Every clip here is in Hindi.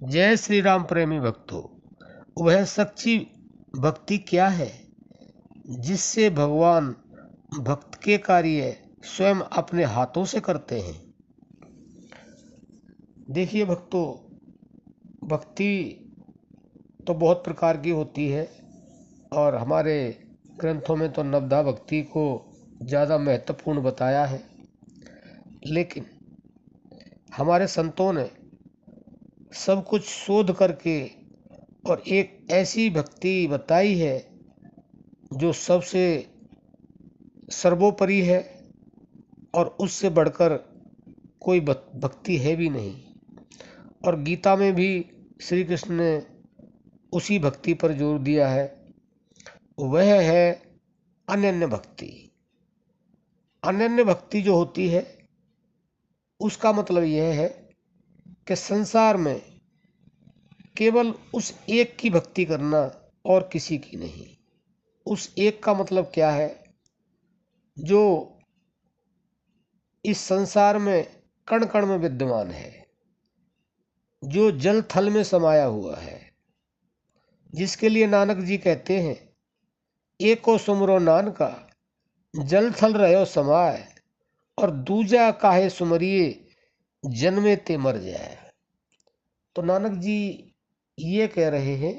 जय श्री राम प्रेमी भक्तों। वह सच्ची भक्ति क्या है जिससे भगवान भक्त के कार्य स्वयं अपने हाथों से करते हैं। देखिए भक्तों, भक्ति तो बहुत प्रकार की होती है और हमारे ग्रंथों में तो नवधा भक्ति को ज़्यादा महत्वपूर्ण बताया है, लेकिन हमारे संतों ने सब कुछ शोध करके और एक ऐसी भक्ति बताई है जो सबसे सर्वोपरि है और उससे बढ़कर कोई भक्ति है भी नहीं। और गीता में भी श्री कृष्ण ने उसी भक्ति पर जोर दिया है, वह है अनन्य भक्ति। अनन्य भक्ति जो होती है उसका मतलब यह है कि संसार में केवल उस एक की भक्ति करना और किसी की नहीं। उस एक का मतलब क्या है? जो इस संसार में कण कण में विद्यमान है, जो जल थल में समाया हुआ है, जिसके लिए नानक जी कहते हैं, एको सुमरो नानका जल थल रहो समाय, और दूजा काहे सुमरिए जन्मे ते मर जाए। तो नानक जी ये कह रहे हैं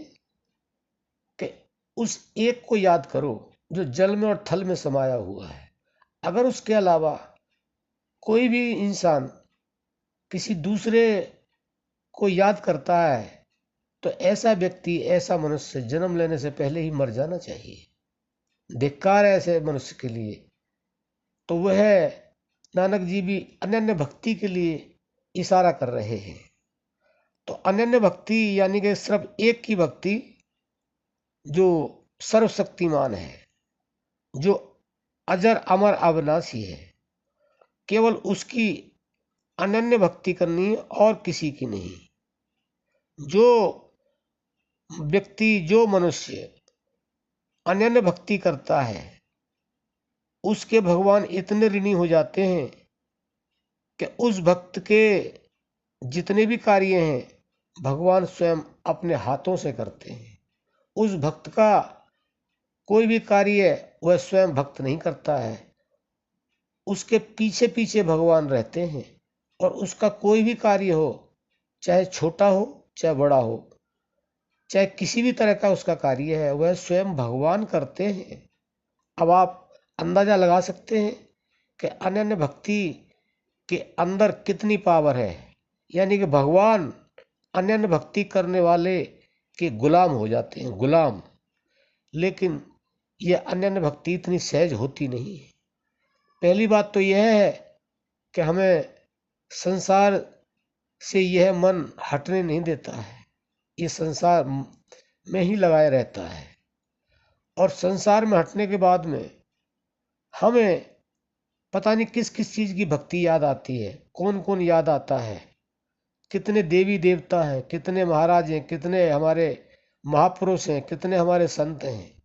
कि उस एक को याद करो जो जल में और थल में समाया हुआ है। अगर उसके अलावा कोई भी इंसान किसी दूसरे को याद करता है तो ऐसा व्यक्ति, ऐसा मनुष्य जन्म लेने से पहले ही मर जाना चाहिए। धिक्कार है ऐसे मनुष्य के लिए। तो वह नानक जी भी अनन्य भक्ति के लिए इशारा कर रहे हैं। तो अनन्य भक्ति यानी कि सिर्फ एक की भक्ति जो सर्वशक्तिमान है, जो अजर अमर अविनाशी है, केवल उसकी अनन्य भक्ति करनी है और किसी की नहीं। जो व्यक्ति, जो मनुष्य अनन्य भक्ति करता है उसके भगवान इतने ऋणी हो जाते हैं कि उस भक्त के जितने भी कार्य हैं भगवान स्वयं अपने हाथों से करते हैं। उस भक्त का कोई भी कार्य वह स्वयं भक्त नहीं करता है, उसके पीछे पीछे भगवान रहते हैं। और उसका कोई भी कार्य हो, चाहे छोटा हो चाहे बड़ा हो, चाहे किसी भी तरह का उसका कार्य है, वह स्वयं भगवान करते हैं। अब आप अंदाजा लगा सकते हैं कि अनन्य भक्ति के अंदर कितनी पावर है। यानी कि भगवान अनन्य भक्ति करने वाले के गुलाम हो जाते हैं, गुलाम। लेकिन यह अनन्य भक्ति इतनी सहज होती नहीं है। पहली बात तो यह है कि हमें संसार से यह मन हटने नहीं देता है, ये संसार में ही लगाए रहता है। और संसार में हटने के बाद में हमें पता नहीं किस किस चीज़ की भक्ति याद आती है, कौन कौन याद आता है, कितने देवी देवता हैं, कितने महाराज हैं, कितने हमारे महापुरुष हैं, कितने हमारे संत हैं।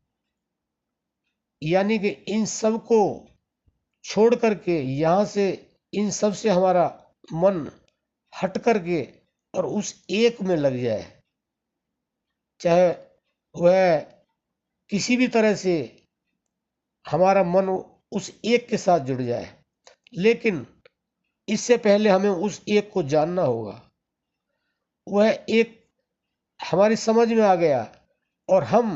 यानी कि इन सब को छोड़ करके, यहाँ से इन सब से हमारा मन हट करके और उस एक में लग जाए, चाहे वह किसी भी तरह से हमारा मन उस एक के साथ जुड़ जाए। लेकिन इससे पहले हमें उस एक को जानना होगा। वह एक हमारी समझ में आ गया और हम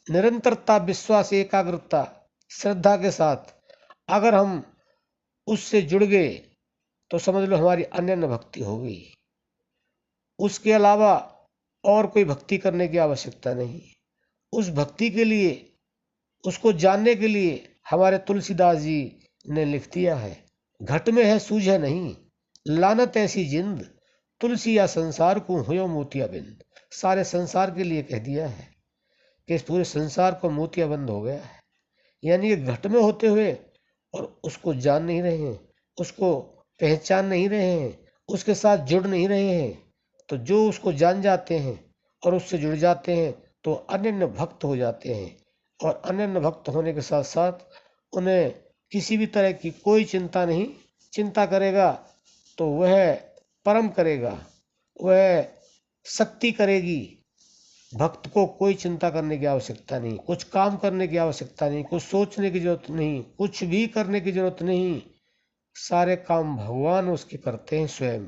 निरंतरता, विश्वास, एकाग्रता, श्रद्धा के साथ अगर हम उससे जुड़ गए तो समझ लो हमारी अनन्य भक्ति हो गई। उसके अलावा और कोई भक्ति करने की आवश्यकता नहीं। उस भक्ति के लिए, उसको जानने के लिए हमारे तुलसीदास जी ने लिख दिया है, घट में है सूझे नहीं, लानत ऐसी जिंद, तुलसी या संसार को हुयो मोतिया बिंद। सारे संसार के लिए कह दिया है कि इस पूरे संसार को मोतियाबंद हो गया है। यानी कि घट में होते हुए और उसको जान नहीं रहे हैं, उसको पहचान नहीं रहे हैं, उसके साथ जुड़ नहीं रहे हैं। तो जो उसको जान जाते हैं और उससे जुड़ जाते हैं तो अनन्य भक्त हो जाते हैं। और अनन्य भक्त होने के साथ साथ उन्हें किसी भी तरह की कोई चिंता नहीं। चिंता करेगा तो वह परम करेगा, वह शक्ति करेगी। भक्त को कोई चिंता करने की आवश्यकता नहीं, कुछ काम करने की आवश्यकता नहीं, कुछ सोचने की जरूरत नहीं, कुछ भी करने की जरूरत नहीं। सारे काम भगवान उसके करते हैं स्वयं।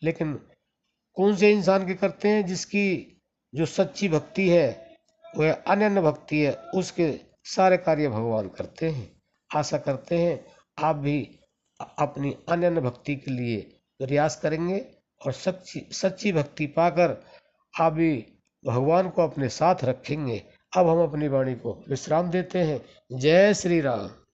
लेकिन कौन से इंसान के करते हैं? जिसकी जो सच्ची भक्ति है, वह अनन्य भक्ति है, उसके सारे कार्य भगवान करते हैं। आशा करते हैं आप भी अपनी अनन्य भक्ति के लिए प्रयास करेंगे और सच्ची सच्ची भक्ति पाकर आप भी भगवान को अपने साथ रखेंगे। अब हम अपनी वाणी को विश्राम देते हैं। जय श्री राम।